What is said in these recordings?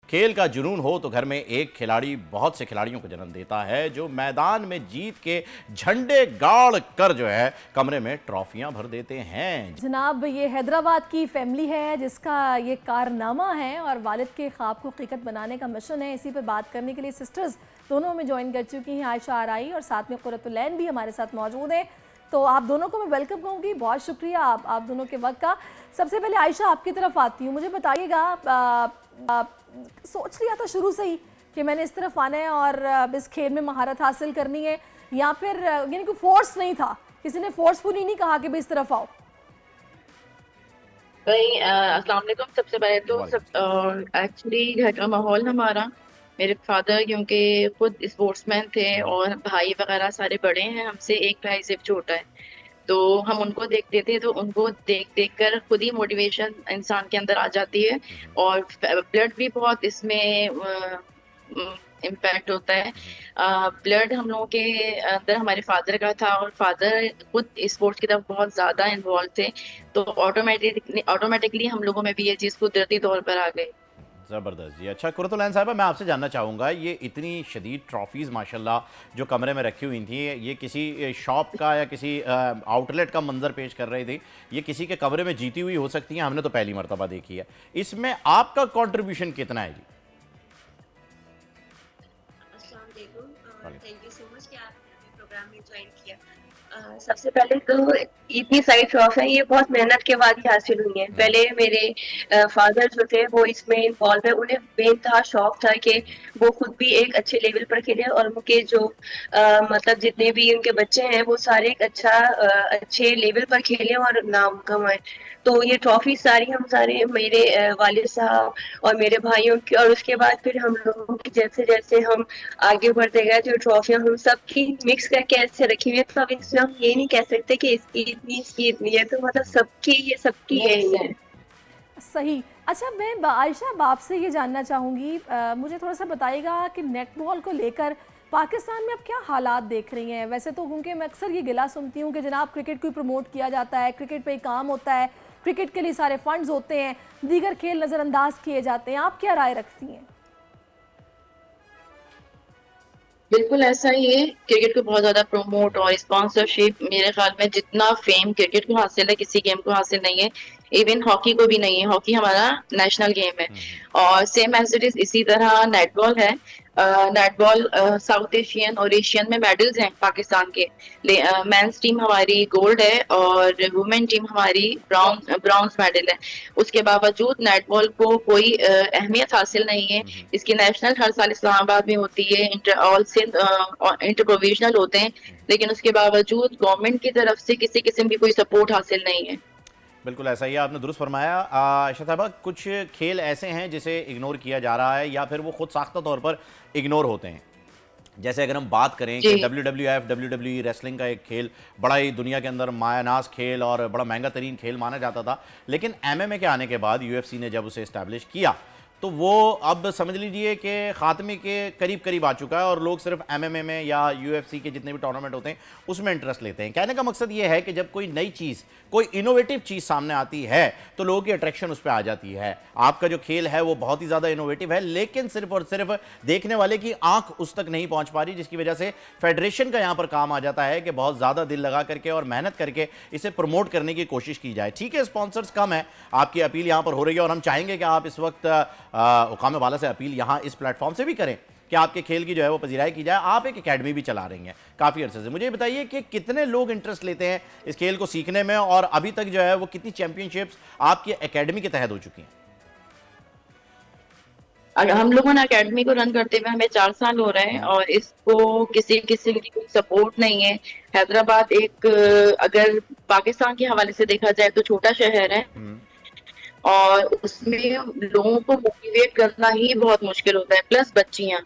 खेल का जुनून हो तो घर में एक खिलाड़ी बहुत से खिलाड़ियों को जन्म देता है जो मैदान में जीत के झंडे गाड़ कर जो है कमरे में ट्रॉफियां भर देते हैं। जनाब, ये हैदराबाद की फैमिली है जिसका ये कारनामा है और वालिद के ख्वाब को हकीकत बनाने का मिशन है। इसी पे बात करने के लिए सिस्टर्स दोनों हमें ज्वाइन कर चुकी हैं, आयशा आराई और साथ में कुर्रतुलैन भी हमारे साथ मौजूद है। तो आप दोनों को मैं वेलकम कहूँगी, बहुत शुक्रिया आप दोनों के वक्त का। सबसे पहले आयशा आपकी तरफ आती हूँ, मुझे बताइएगा, सोच लिया था शुरू से ही कि मैंने इस तरफ आना है और इस खेल में महारत हासिल करनी है, या फिर यानी कि फोर्स नहीं था, किसी ने फोर्सफुली नहीं कहा कि भाई इस तरफ आओ? भाई अस्सलाम वालेकुम। सबसे पहले तो एक्चुअली घर का माहौल हमारा, मेरे फादर क्योंकि खुद स्पोर्ट्समैन थे और भाई वगैरह सारे बड़े हैं हमसे, एक भाई सिर्फ छोटा है, तो हम उनको देखते थे, तो उनको देख देख कर खुद ही मोटिवेशन इंसान के अंदर आ जाती है और ब्लड भी बहुत इसमें इम्पैक्ट होता है। ब्लड हम लोगों के अंदर हमारे फादर का था और फादर खुद स्पोर्ट्स की तरफ बहुत ज़्यादा इन्वॉल्व थे, तो ऑटोमेटिकली हम लोगों में भी ये चीज़ कुदरती तौर पर आ गई। ज़बरदस्त जी। अच्छा कुर्रतुलैन साहिबा, मैं आपसे जानना चाहूँगा, ये इतनी शदीद ट्रॉफीज़ माशाल्लाह जो कमरे में रखी हुई थी, ये किसी शॉप का या किसी आउटलेट का मंजर पेश कर रही थी, ये किसी के कमरे में जीती हुई हो सकती हैं? हमने तो पहली मरतबा देखी है। इसमें आपका कंट्रीब्यूशन कितना है जी? थैंक यू सो मच कि आपने प्रोग्राम में ज्वाइन किया। सबसे पहले तो इतनी सारी ट्रॉफी है, ये बहुत मेहनत के बाद ही हासिल हुई है। पहले मेरे फादर जो थे वो इसमें इन्वॉल्व है, उन्हें बेनतहा शौक था कि वो खुद भी एक अच्छे लेवल पर खेले और उनके जो मतलब जितने भी उनके बच्चे हैं वो सारे एक अच्छे लेवल पर खेले और नाम कमाए। तो ये ट्रॉफी सारी हम सारे मेरे वालिद साहब और मेरे भाइयों की, और उसके बाद फिर हम लोगों की जैसे जैसे हम आगे बढ़ते गए तो ट्रॉफियां हम सब की मिक्स करके ऐसे रखी हुई है, तो अब इसमें हम ये नहीं कह सकते कि इसकी इतनी है, तो मतलब ये सबकी है ये। सही। अच्छा, मैं आयशा आपसे ये जानना चाहूँगी, मुझे थोड़ा सा बताइएगा कि नेटबॉल को लेकर पाकिस्तान में अब क्या हालात देख रही हैं? वैसे तो क्योंकि मैं अक्सर ये गिला सुनती हूँ कि जनाब क्रिकेट को प्रमोट किया जाता है, क्रिकेट पे ही काम होता है, क्रिकेट के लिए सारे फंड्स होते हैं, दीगर खेल नज़रअंदाज किए जाते हैं। आप क्या राय रखती हैं? बिल्कुल ऐसा ही है, क्रिकेट को बहुत ज्यादा प्रमोट और स्पॉन्सरशिप, मेरे ख्याल में जितना फेम क्रिकेट को हासिल है किसी गेम को हासिल नहीं है, इवन हॉकी को भी नहीं है। हॉकी हमारा नेशनल गेम है और सेम एज इट इज इसी तरह नेटबॉल है। नेटबॉल साउथ एशियन और एशियन में मेडल्स हैं पाकिस्तान के। मेंस टीम हमारी गोल्ड है और वुमेन टीम हमारी ब्राउन्स मेडल है। उसके बावजूद नेटबॉल को कोई अहमियत हासिल नहीं है। इसकी नेशनल हर साल इस्लामाबाद में होती है, इंटर प्रोविजनल होते हैं, लेकिन उसके बावजूद गवर्नमेंट की तरफ से किसी किस्म की कोई सपोर्ट हासिल नहीं है। बिल्कुल ऐसा ही है, आपने दुरुस्त फरमाया। आयशा साहबा, कुछ खेल ऐसे हैं जिसे इग्नोर किया जा रहा है या फिर वो खुद साख्ता तौर पर इग्नोर होते हैं। जैसे अगर हम बात करें कि WWF WWE रेसलिंग का एक खेल बड़ा ही दुनिया के अंदर मायानाज खेल और बड़ा महंगा तरीन खेल माना जाता था, लेकिन MMA के आने के बाद UFC ने जब उसे इस्टेब्लिश किया तो वो अब समझ लीजिए कि खात्मे के करीब करीब आ चुका है और लोग सिर्फ MMA में या UFC के जितने भी टूर्नामेंट होते हैं उसमें इंटरेस्ट लेते हैं। कहने का मकसद ये है कि जब कोई नई चीज़, कोई इनोवेटिव चीज़ सामने आती है तो लोगों की अट्रैक्शन उस पर आ जाती है। आपका जो खेल है वो बहुत ही ज़्यादा इनोवेटिव है, लेकिन सिर्फ और सिर्फ देखने वाले की आंख उस तक नहीं पहुँच पा रही, जिसकी वजह से फेडरेशन का यहाँ पर काम आ जाता है कि बहुत ज़्यादा दिल लगा करके और मेहनत करके इसे प्रमोट करने की कोशिश की जाए। ठीक है, स्पॉन्सर्स कम है, आपकी अपील यहाँ पर हो रही है और हम चाहेंगे कि आप इस वक्त हुकाम वाला से अपील यहाँ इस प्लेटफॉर्म से भी करें कि आपके खेल की जो है वो पजीराई की जाए। आप एक एकेडमी भी चला रही हैं काफ़ी अरसे से, मुझे बताइए कि कितने लोग इंटरेस्ट लेते हैं इस खेल को सीखने में और अभी तक जो है वो कितनी चैंपियनशिप्स आपकी एकेडमी के तहत हो चुकी हैं? हम लोगों ने एकेडमी को रन करते हुए हमें 4 साल हो रहे हैं और इसको किसी किसी की कोई सपोर्ट नहीं है। हैदराबाद एक अगर पाकिस्तान के हवाले से देखा जाए तो छोटा शहर है और उसमें लोगों को मोटिवेट करना ही बहुत मुश्किल होता है, प्लस बच्चियां।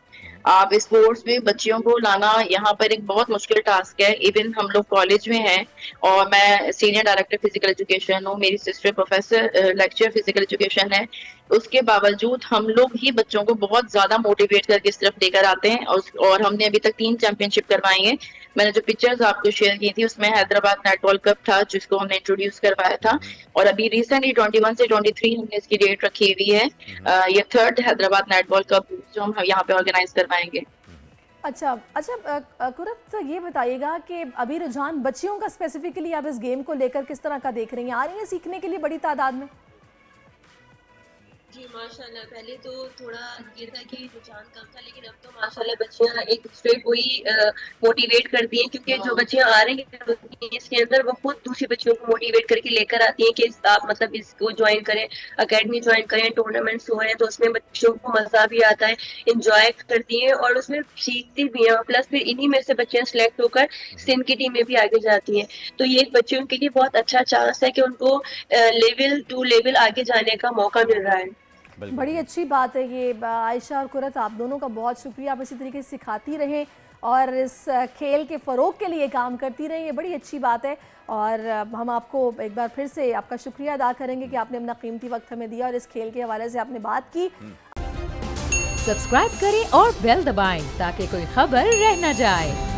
आप स्पोर्ट्स में बच्चियों को लाना यहाँ पर एक बहुत मुश्किल टास्क है। इवन हम लोग कॉलेज में हैं और मैं सीनियर डायरेक्टर फिजिकल एजुकेशन हूँ, मेरी sister professor lecture physical education है। उसके बावजूद हम लोग ही बच्चों को बहुत ज्यादा मोटिवेट करके इस तरफ लेकर आते हैं और हमने अभी तक 3 चैंपियनशिप करवाई हैं। मैंने जो पिक्चर्स आपको शेयर की थी उसमें हैदराबाद नेटबॉल कप था जिसको हमने इंट्रोड्यूस करवाया था, और अभी रिसेंटली 21 से 23 हमने इसकी डेट रखी हुई है। ये 3rd हैदराबाद नेटबॉल कप जो हम यहाँ पे ऑर्गेनाइज करवाएंगे। अच्छा कुरत, ये बताइएगा कि अभी रुझान बच्चियों का स्पेसिफिकली आप इस गेम को लेकर किस तरह का देख रही हैं? आ रही हैं सीखने के लिए बड़ी तादाद में? जी माशाल्लाह, पहले तो थोड़ा ये था कि रुझान कम था, लेकिन अब तो माशाल्लाह बच्चियां एक दूसरे को ही मोटिवेट करती हैं, क्योंकि जो बच्चियां आ रही हैं इसके अंदर वो खुद दूसरी बच्चियों को मोटिवेट करके लेकर आती हैं कि आप मतलब इसको ज्वाइन करें, एकेडमी ज्वाइन करें, टूर्नामेंट्स हो रहे हैं तो उसमें बच्चों को मजा भी आता है, इंजॉय करती हैं और उसमें सीखती भी हैं, प्लस फिर इन्हीं में से बच्चियां सिलेक्ट होकर सिंध की टीम में भी आगे जाती हैं। तो ये बच्चों के लिए बहुत अच्छा चांस है कि उनको लेवल 2 लेवल आगे जाने का मौका मिल रहा है। बड़ी अच्छी बात है ये। आयशा और कुरत, आप दोनों का बहुत शुक्रिया, आप इसी तरीके से सिखाती रहें और इस खेल के फ़रोग के लिए काम करती रहें, ये बड़ी अच्छी बात है। और हम आपको एक बार फिर से आपका शुक्रिया अदा करेंगे कि आपने अपना कीमती वक्त हमें दिया और इस खेल के हवाले से आपने बात की। सब्सक्राइब करें और बेल दबाएं ताकि कोई खबर रह न जाए।